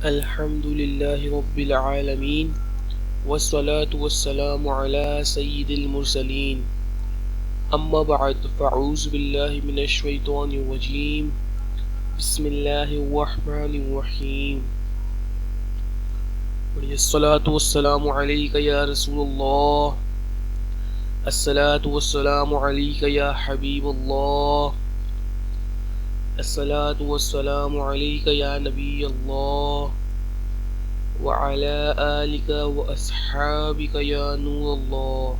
Alhamdulillahi Rabbil Alameen Wassalatu wassalamu ala Sayyidil Mursaleen Amma ba'd fa'uz billahi minash shaitanir rajim Bismillahir Rahmanir Rahim As-salatu wassalamu alayka ya Rasulullah As-salatu wassalamu alayka ya Habibullah As-salatu wassalamu alayka ya Nabiyallah وعلى آلك وأصحابك يا نور الله.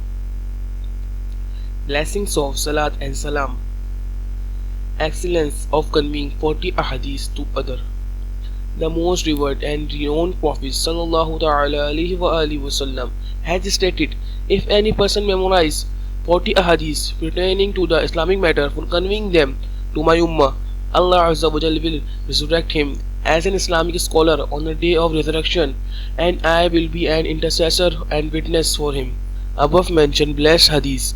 Blessings of Salat and Salam. Excellence of conveying 40 ahadith to other. The most revered and renowned Prophet sallallahu ta'ala alayhi wa alihi wasallam has stated, if any person memorize 40 ahadith pertaining to the Islamic matter for conveying them to my ummah, Allah Azza wa Jalla will resurrect him as an Islamic scholar on the day of resurrection, and I will be an intercessor and witness for him. Above mentioned blessed hadiths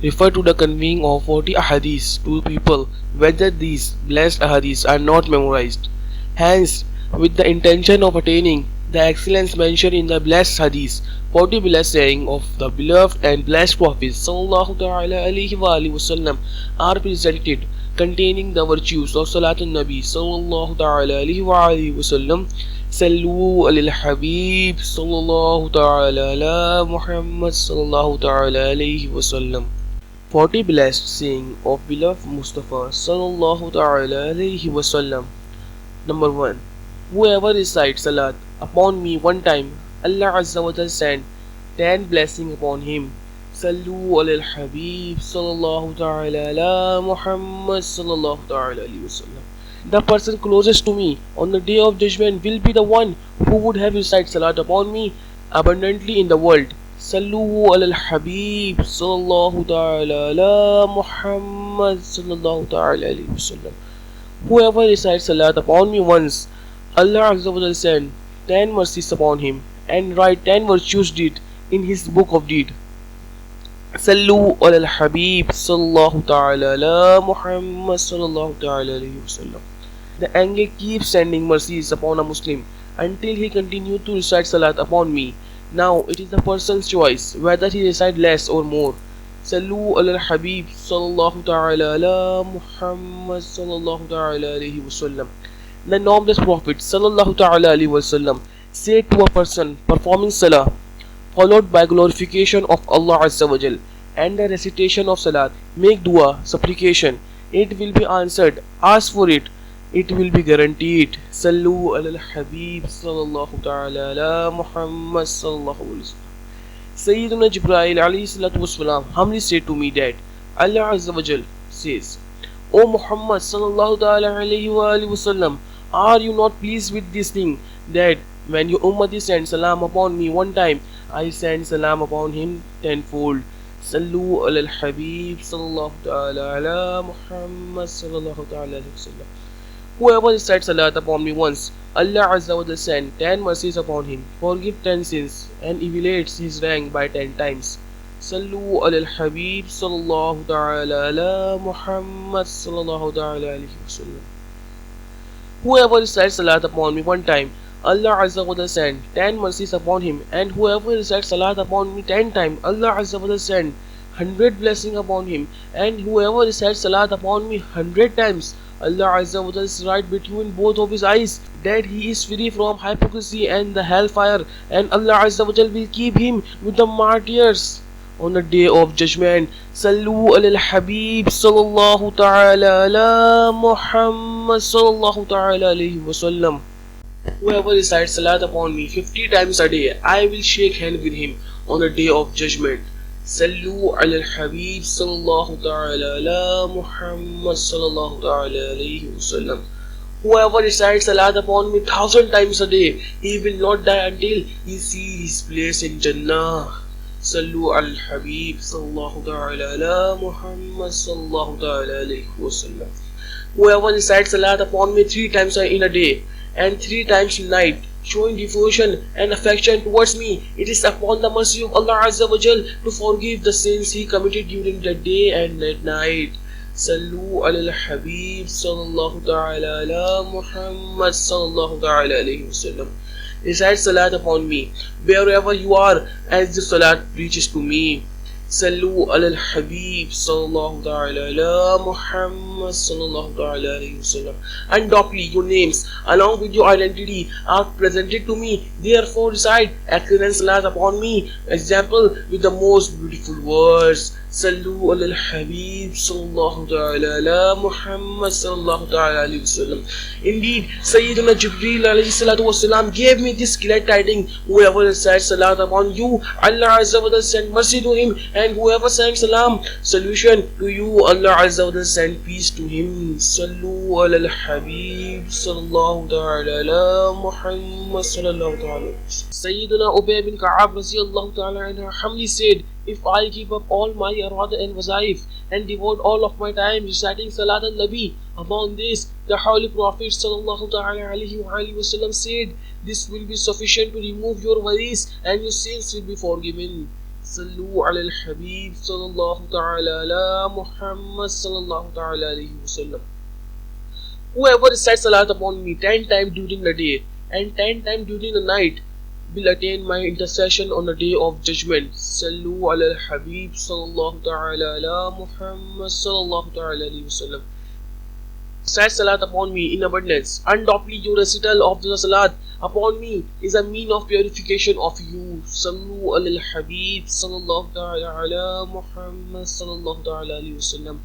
refer to the conveying of 40 ahadiths to people, whether these blessed ahadiths are not memorized. Hence, with the intention of attaining the excellence mentioned in the blessed hadiths, 40 blessed saying of the beloved and blessed Prophet sallallahu ta'ala alayhi wa alihi wasallam are presented, containing the virtues of Salatun Nabi sallallahu ta'ala alayhi wa alihi wasallam. Sallu alal Habib sallallahu ta'ala ala Muhammad sallallahu ta'ala alayhi wasallam. 40 blessed saying of beloved Mustafa sallallahu ta'ala alayhi wasallam. Number 1. Whoever recites Salat upon me one time, Allah Azza wa Jal send 10 blessings upon him. Sallu alal Habib sallallahu ta'ala ala Muhammad sallallahu ta'ala alayhi wasallam. The person closest to me on the day of judgment will be the one who would have recited Salat upon me abundantly in the world. Sallu alal Habib sallallahu ta'ala ala Muhammad sallallahu ta'ala alayhi wasallam. Whoever recites Salat upon me once, Allah Azza wa Jal send 10 mercies upon him and write 10 virtues deed in his book of deed. Sallu alal Habib sallallahu ta'ala ala Muhammad sallallahu ta'ala alayhi wasallam. The angel keeps sending mercies upon a Muslim until he continues to recite Salat upon me. Now it is the person's choice whether he recite less or more. Sallu alal Habib sallallahu ta'ala ala Muhammad sallallahu ta'ala alayhi wasallam. The noblest Prophet sallallahu ta'ala alayhi wasallam said to a person performing Salah, followed by glorification of Allah Azza wa Jal and the recitation of Salat, make dua, supplication, it will be answered, ask for it, it will be guaranteed. Sallu alal Habib sallallahu ta'ala ala Muhammad sallallahu alayhi wasallam. Sayyiduna Jibreel alayhi salatu wasalam humbly said to me that Allah Azza wa Jal says, O Muhammad sallallahu ta'ala alayhi wa alihi wasallam, are you not pleased with this thing, that when your ummati send salam upon me one time, I send salam upon him tenfold. Sallu alal Habib sallallahu ta'ala ala Muhammad sallallahu ta'ala alayhi wasallam. Whoever recites salat upon me once, Allah Azza wa Jalla send 10 mercies upon him, forgive 10 sins, and elevates his rank by 10 times. Sallu alal Habib sallallahu ta'ala ala Muhammad sallallahu ta'ala alayhi wasallam. Whoever recites salat upon me one time, Allah Azza wa Jalla send 10 mercies upon him, and whoever recites salat upon me 10 times, Allah Azza wa Jalla send 100 blessings upon him, and whoever recites salat upon me 100 times, Allah Azza wa Jalla write between both of his eyes that he is free from hypocrisy and the hellfire, and Allah Azza wa Jalla will keep him with the martyrs on the day of judgment. Sallu alal Habib sallallahu ta'ala ala Muhammad sallallahu ta'ala alayhi wasallam. Whoever recites Salat upon me 50 times a day, I will shake hand with him on the day of judgment. Sallu alal Habib sallallahu ta'ala ala Muhammad sallallahu ta'ala alayhi wasallam. Whoever recites Salat upon me 1,000 times a day, he will not die until he sees his place in Jannah. Sallu al Habib sallallahu ta'ala ala Muhammad sallallahu ta'ala alayhi wasallam. Whoever recites Salat upon me 3 times in a day and 3 times in night, showing devotion and affection towards me, it is upon the mercy of Allah Azza wa Jal to forgive the sins he committed during the day and at night. Sallu ala al-Habib sallallahu ta'ala ala Muhammad sallallahu ta'ala alayhi wasallam. Recite salat upon me wherever you are as the salat reaches to me. Sallu ala al-Habib sallallahu ta'ala ala Muhammad sallallahu ta'ala alayhi wasallam. Undoubtedly your names along with your identity are presented to me. Therefore recite excellent salat upon me. Example with the most beautiful words. Sallu ala al-Habib sallallahu ta'ala ala Muhammad sallallahu ta'ala alayhi wasallam. Indeed, Sayyidina Jibreel alayhi salatu wasalam gave me this glad tidings. Whoever recites salat upon you, Allah Azza wa Jalla send mercy to him, and whoever sends salam, salutation to you, Allah Azza wa Jalla send peace to him. Sallu ala al-Habib sallallahu ta'ala ala Muhammad sallallahu ta'ala. Sayyidina Ubay bin Ka'ab radiyallahu ta'ala anhu humbly said, if I give up all my irada and wazaif and devote all of my time reciting Salat al-Nabi upon this, the Holy Prophet sallallahu ta'ala alayhi wa sallam said, this will be sufficient to remove your worries and your sins will be forgiven. Sallu ala al-Habib sallallahu ta'ala ala Muhammad sallallahu ta'ala alayhi wa sallam. Whoever recites Salat upon me 10 times during the day and 10 times during the night will attain my intercession on the day of judgment. Sallu ala al-Habib sallallahu ta'ala ala Muhammad sallallahu ta'ala alayhi wasallam. Recite salat upon me in abundance. Undoubtedly your recital of the salat upon me is a mean of purification of you. Sallu ala al-Habib sallallahu ta'ala ala Muhammad sallallahu ta'ala alayhi wasallam.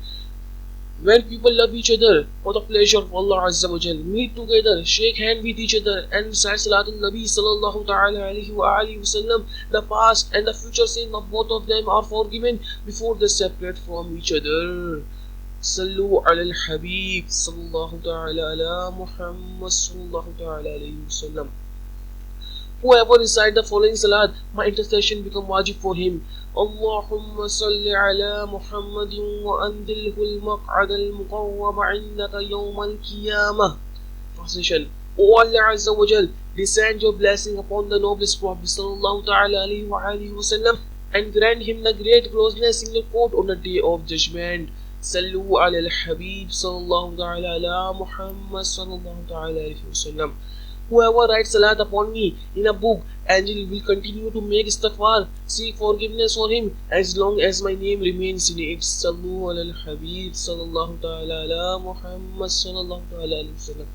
When people love each other for the pleasure of Allah Azza wa Jal, meet together, shake hands with each other and recite Salatul Nabi sallallahu ta'ala alayhi wa alihi wasallam, the past and the future sins of both of them are forgiven before they separate from each other. Sallu ala al-Habib sallallahu ta'ala ala Muhammad sallallahu ta'ala alayhi wasallam. Whoever recite the following salat, my intercession become wajib for him. Allahumma salli ala Muhammadin wa andilhu al-maq'ad al-muqawwam 'indaka yawm al-qiyamah. Translation: O Allah Azza wa Jal, descend your blessing upon the noblest Prophet sallallahu ta'ala alayhi wa alihi wasallam and grant him the great closeness in your court on the day of judgment. Sallu ala al-Habib sallallahu ta'ala ala Muhammad sallallahu ta'ala alayhi wasallam. Whoever writes salat upon me in a book, angel will continue to make istighfar, seek forgiveness for him as long as my name remains in it. Sallu ala al-Habib sallallahu ta'ala ala Muhammad sallallahu ta'ala alayhi wasallam.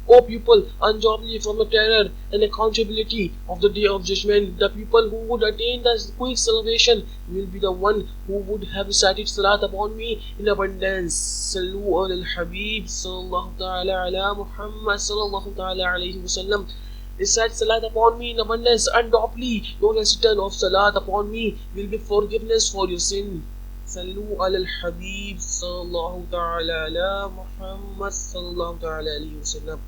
O people, unjustly from the terror and accountability of the day of judgment, the people who would attain the quick salvation will be the one who would have recited salat upon me in abundance. Sallu ala al-Habib sallallahu ta'ala ala Muhammad sallallahu ta'ala alayhi wasallam. Recite salat upon me in abundance, and doubly your recital of salat upon me will be forgiveness for your sin. Sallu ala al-Habib sallallahu ta'ala ala Muhammad sallallahu ta'ala alayhi wasallam.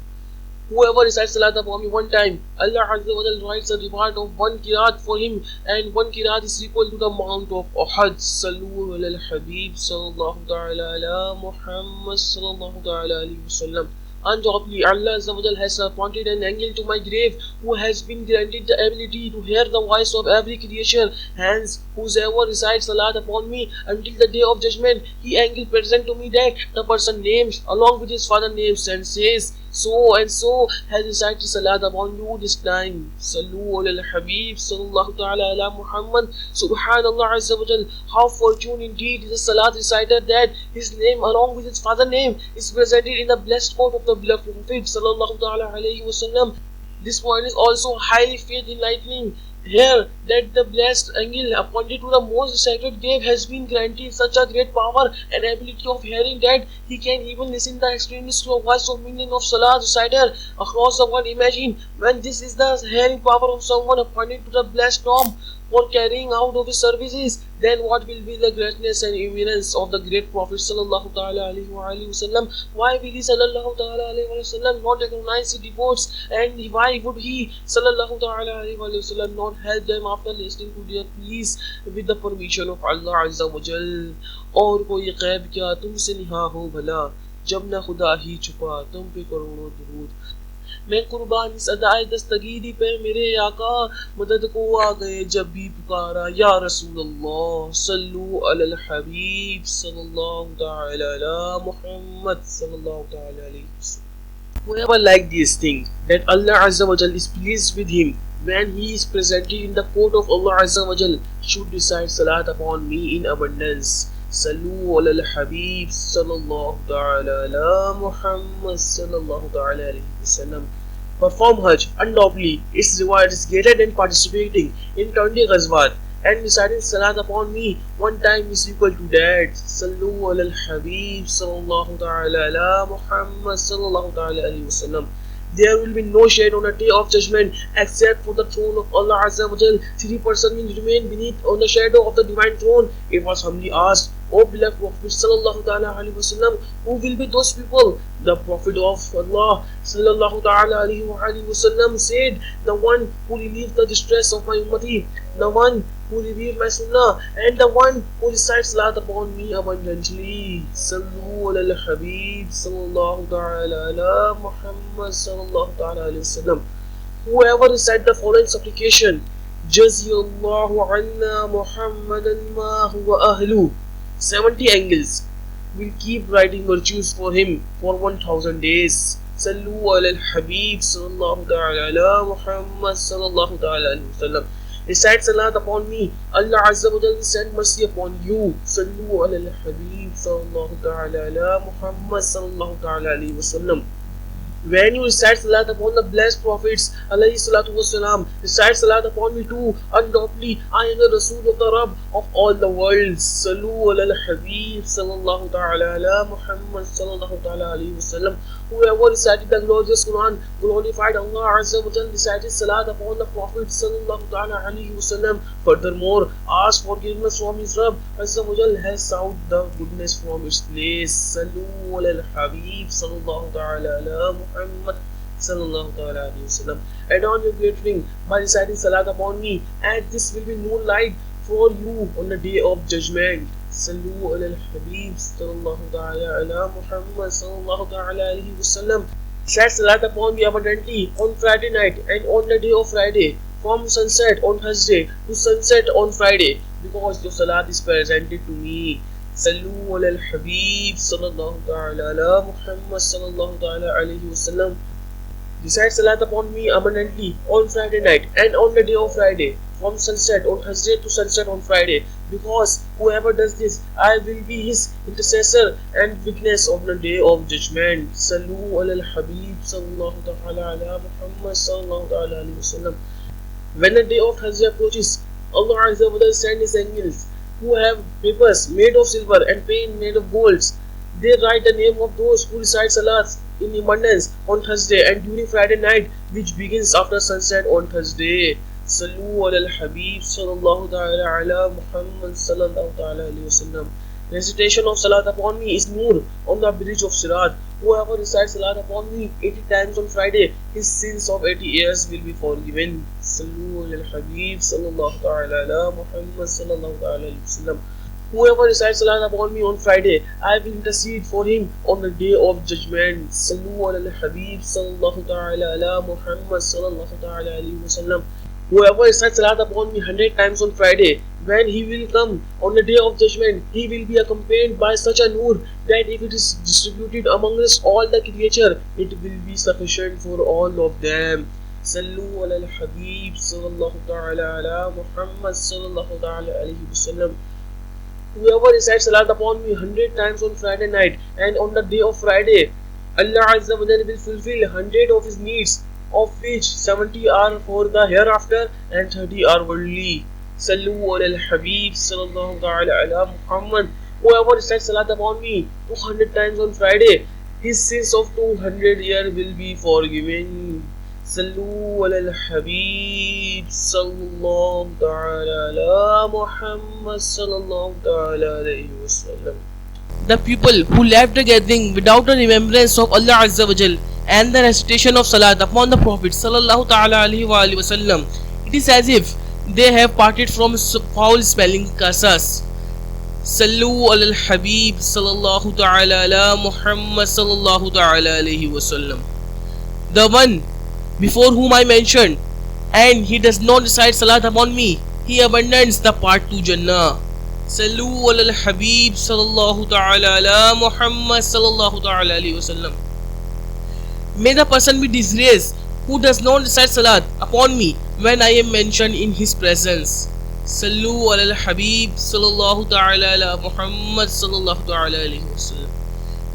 Whoever recites salat upon me one time, Allah Azza wa Jalla writes a reward of one kirat for him, and one kirat is equal to the amount of Uhud. Sallu ala al-Habib sallallahu ta'ala ala Muhammad sallallahu ta'ala alayhi wasallam. Undoubtedly, Allah Azza wa Jalla has appointed an angel to my grave who has been granted the ability to hear the voice of every creature. Hence, whosoever recites salat upon me until the day of judgment, he angel present to me that the person names along with his father names and says, so and so has recited salat upon you this time. Sallu ala al-Habib sallallahu ta'ala ala Muhammad. Subhanallah Azza wa Jal, how fortunate indeed is the salat reciter that his name along with his father name is presented in the blessed court of the beloved Prophet sallallahu ta'ala alayhi wa sallam. This point is also highly faith enlightening. Here, that the blessed angel appointed to the most sacred grave has been granted such a great power and ability of hearing that he can even listen the extremely slow voice of millions of salat reciter across the world. Imagine when this is the hearing power of someone appointed to the blessed tomb for carrying out of his services, then what will be the greatness and eminence of the great Prophet sallallahu ta'ala alayhi wa sallam? Why will he sallallahu ta'ala alayhi wa sallam not recognize his devotees, and why would he sallallahu ta'ala alayhi wa sallam not help them after listening to their pleas with the permission of Allah Azza wa Jal? और कोई ग़ैब क्या तुमसे निहा हो भला, जब न खुदा ही छुपा तुम पे करोड़ों दुरूद. मैं कुर्बान इस अदाए दस्तगीरी पे मेरे आका मदद को आ गए जब भी पुकारा या रसूल अल्लाह सल्लु अलल हबीब सल्लल्लाहु तआला अला मुहम्मद सल्लल्लाहु तआला अलैहि वसल्लम. Whoever like these things, that Allah Azza wa Jal is pleased with him when he is presented in the court of Allah Azza wa Jal, should recite salat upon me in abundance. Sallu ala al-Habib sallallahu ta'ala ala Muhammad sallallahu ta'ala alayhi wasallam. Perform Hajj undoubtedly, its reward is greater than participating in 20 ghazwat, and reciting salat upon me one time is equal to that. Sallu ala al-Habib sallallahu ta'ala ala Muhammad sallallahu ta'ala alayhi wasallam. There will be no shade on the day of judgment except for the throne of Allah Azza wa Jal. 3 persons will remain beneath on the shadow of the divine throne. It was humbly asked, O beloved Prophet sallallahu ta'ala alayhi wasallam, who will be those people? The Prophet of Allah sallallahu ta'ala alayhi wasallam said, the one who relieves the distress of my ummati, the one who reveals my sunnah, and the one who recites salat upon me abundantly. Sallu ala al-Habib sallallahu ta'ala ala Muhammad sallallahu ta'ala alayhi wasallam. Whoever recites the following supplication, Jaziyallahu anna Muhammadan ma huwa ahlu, 70 angels will keep writing virtues for him for 1000 days. Sallu ala al-Habib sallallahu ta'ala ala Muhammad sallallahu ta'ala alayhi wasallam. Recite salat upon me, Allah Azza wa Jal will send mercy upon you. Sallu ala al-Habib sallallahu ta'ala ala Muhammad sallallahu ta'ala alayhi wasallam. When you recite salat upon the blessed prophets alayhi salatu wasalam, recite salat upon me too. Undoubtedly, I am the Rasul of the Rabb of all the worlds. Sallu ala al-Habib sallallahu ta'ala ala Muhammad sallallahu ta'ala alayhi wasallam. Whoever recited the glorious Quran glorified Allah Azza wa Jal, recited salat upon the Prophet sallallahu ta'ala alayhi wasallam. Furthermore, asked forgiveness from his Rabb Azza wa Jal, has sought the goodness from its place. Sallu ala al-Habib sallallahu ta'ala ala Muhammad sallallahu ta'ala alayhi wasallam. Adorn your great ring by reciting salat upon me, and this will be no light for you on the day of judgment. Sallu ala al-Habib sallallahu ta'ala ala Muhammad sallallahu ta'ala alayhi wasallam. Recite salat upon me abundantly on Friday night and on the day of Friday, from sunset on Thursday to sunset on Friday, because your salat is presented to me. Sallu ala al-Habib sallallahu ta'ala ala Muhammad sallallahu ta'ala alayhi wasallam. Recite salat upon me abundantly on Friday night and on the day of Friday, from sunset on Thursday to sunset on Friday, because whoever does this, I will be his intercessor and witness of the day of judgment. Sallu ala al-Habib sallallahu ta'ala ala Muhammad sallallahu ta'ala alayhi wasallam. When the day of Thursday approaches, Allah Azza wa Jal sends his angels who have papers made of silver and pen made of golds. They write the name of those who recite salat in abundance on Thursday and during Friday night, which begins after sunset on Thursday. Sallu ala al-Habib sallallahu ta'ala ala Muhammad sallallahu ta'ala alayhi wasallam. Recitation of salat upon me is nur on the bridge of Sirat. Whoever recites salat upon me 80 times on Friday, his sins of 80 years will be forgiven. Sallu ala al-Habib sallallahu ta'ala ala Muhammad sallallahu ta'ala alayhi wasallam. Whoever recites salat upon me on Friday, I will intercede for him on the day of judgment. Sallu ala al-Habib sallallahu ta'ala ala Muhammad sallallahu ta'ala alayhi wasallam. Whoever recites salat upon me 100 times on Friday, when he will come on the day of judgment, he will be accompanied by such a nur that if it is distributed amongst all the creature, it will be sufficient for all of them. Sallu ala al-Habib sallallahu ta'ala ala Muhammad sallallahu ta'ala alayhi wasallam. Whoever recites salat upon me 100 times on Friday night and on the day of Friday, Allah Azza wa Jalla will fulfill 100 of his needs, of which 70 are for the hereafter and 30 are worldly. Sallu ala al-Habib sallallahu ta'ala ala Muhammad. Whoever recites salat upon me 200 times on Friday, his sins of 200 years will be forgiven. Sallu ala al-Habib sallallahu ta'ala ala Muhammad sallallahu ta'ala alayhi wasallam. The people who left the gathering without the remembrance of Allah Azza wa Jal and the recitation of salat upon the Prophet sallallahu ta'ala alayhi wasallam, it is as if they have parted from foul smelling kasas. Sallu ala al-Habib sallallahu ta'ala ala Muhammad sallallahu ta'ala alayhi wasallam. The one before whom I mentioned, and he does not recite salat upon me, he abandons the path to Jannah. Sallu ala al-Habib sallallahu ta'ala ala Muhammad sallallahu ta'ala alayhi wasallam. May the person be disgraced who does not recite salat upon me when I am mentioned in his presence. Sallu ala al-Habib sallallahu ta'ala ala Muhammad sallallahu ta'ala alayhi wasallam.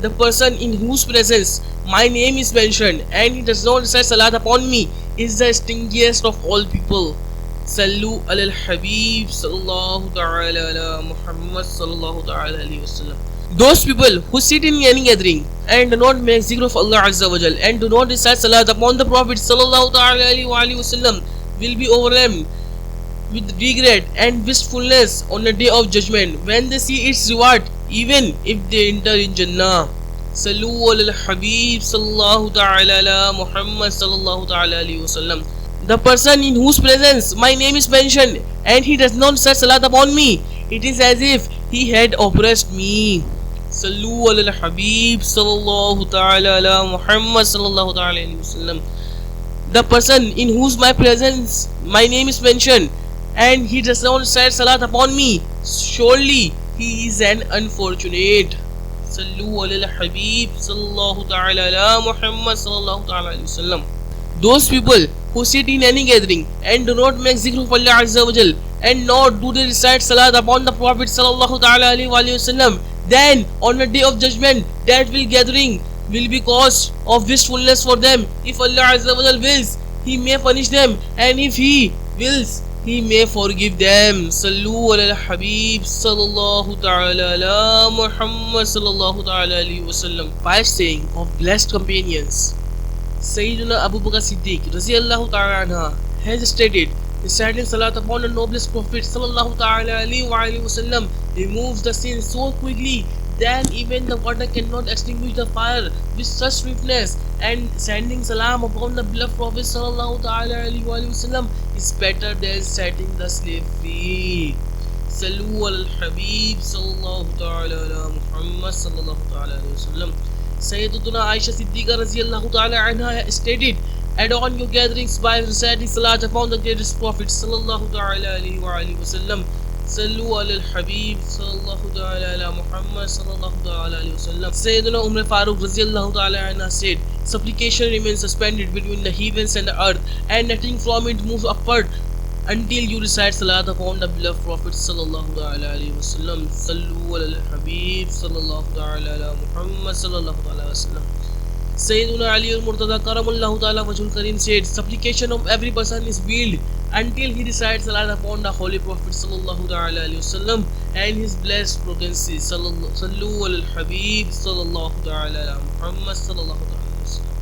The person in whose presence my name is mentioned and he does not recite salat upon me is the stingiest of all people. Sallu ala al-Habib sallallahu ta'ala ala Muhammad sallallahu ta'ala alayhi wasallam. Those people who sit in any gathering and do not make zikr of Allah Azza wa Jal and do not recite salat upon the Prophet sallallahu ta'ala alayhi wasallam will be overwhelmed with regret and wistfulness on the day of judgment when they see its reward, even if they enter in Jannah. Sallu ala al-Habib sallallahu ta'ala ala Muhammad sallallahu ta'ala alayhi wasallam. The person in whose presence my name is mentioned and he does not recite salat upon me, it is as if he had oppressed me. Sallu ala al-Habib sallallahu ta'ala ala Muhammad sallallahu ta'ala alayhi wasallam. The person in whose my presence my name is mentioned and he does not recite salat upon me, surely he is an unfortunate. Sallu ala al-Habib sallallahu ta'ala ala Muhammad sallallahu ta'ala alayhi wasallam. Those people who sit in any gathering and do not make zikr of Allah Azza wa Jal and nor do they recite salat upon the Prophet sallallahu ta'ala alayhi wasallam, then on the day of judgment that gathering will be cause of wistfulness for them. If Allah Azza wa Jal wills, He may punish them, and if He wills, He may forgive them. Sallu ala al-Habib sallallahu ta'ala ala Muhammad sallallahu ta'ala alayhi wasallam. By saying of blessed companions, Sayyidina Abu Bakr Siddiq Raziyallahu ta'ala anha has stated, reciting salat upon the noblest Prophet sallallahu ta'ala alayhi wasallam removes the sin so quickly that even the water cannot extinguish the fire with such swiftness, and sending salam upon the beloved Prophet sallallahu ta'ala alayhi wasallam is better than setting the slave free. Sallu ala al-Habib sallallahu ta'ala ala Muhammad sallallahu ta'ala alayhi wasallam. Sayyidatuna Aisha Siddiqa Raziyallahu ta'ala anha stated, adorn your gatherings by reciting salat upon the greatest Prophet sallallahu ta'ala alayhi wasallam. Sallu ala al-Habib sallallahu ta'ala ala Muhammad sallallahu ta'ala alayhi wasallam. Sayyiduna Umar Farooq Raziyallahu ta'ala anha said, supplication remains suspended between the heavens and the earth, and nothing from it moves upward until you recite salat upon the beloved Prophet sallallahu ta'ala alayhi wasallam. Sallu ala al-Habib sallallahu ta'ala ala Muhammad sallallahu ta'ala wasallam. Sayyiduna Ali al-Murtada Karamallahu ta'ala wajhul Karim said, supplication of every person is veiled until he recites salat upon the Holy Prophet sallallahu ta'ala alayhi wasallam and his blessed progeny. Sallu ala al-Habib sallallahu ta'ala ala Muhammad sallallahu ta'ala wasallam.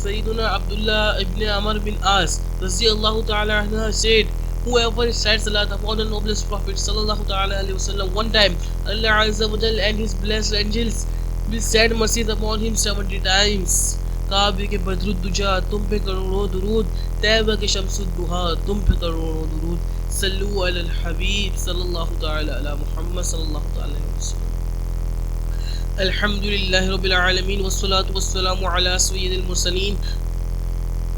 Sayyiduna Abdullah ibn Amr bin As Raziyallahu ta'ala anha said, whoever recites salat upon the noblest Prophet sallallahu ta'ala alayhi wasallam one time, Allah Azza wa Jal and his blessed angels will send mercy upon him 70 times. काबे के बदरुद्दुजा तुम पे करोड़ों दुरूद, तैबा के शम्सुद्दुहा तुम पे करोड़ों दुरूद. सल्लु अलल हबीब सल्लल्लाहु तआला अला मुहम्मद सल्लल्लाहु तआला अलैहि वसल्लम. अल्हम्दुलिल्लाहि रब्बिल आलमीन वस्सलातु वस्सलामु अला सय्यिदिल मुरसलीन.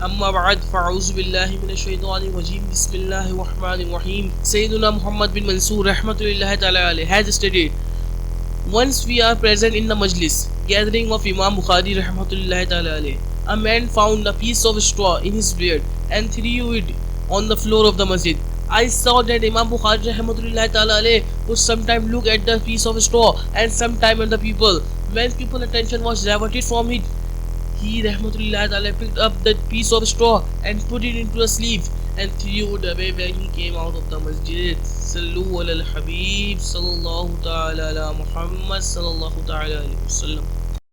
अम्मा बाद फ़अऊज़ु बिल्लाहि मिनश शैतानिर रजीम. बिस्मिल्लाहिर रहमानिर रहीम. Sayyiduna Muhammad bin Mansur rahmatullahi ta'ala alayhi has stated, once we are present in the majlis gathering of Imam Bukhari rahmatullahi ta'ala alayhi, a man found a piece of straw in his beard and threw it on the floor of the masjid. I saw that Imam Bukhari rahmatullahi ta'ala alayhi would sometime look at the piece of straw and sometime at the people. When people's attention was diverted from it, he rahmatullahi ta'ala picked up that piece of straw and put it into a sleeve and threw it away when he came out of the masjid. Sallu ala al-Habib sallallahu ta'ala ala Muhammad sallallahu ta'ala alayhi wasallam.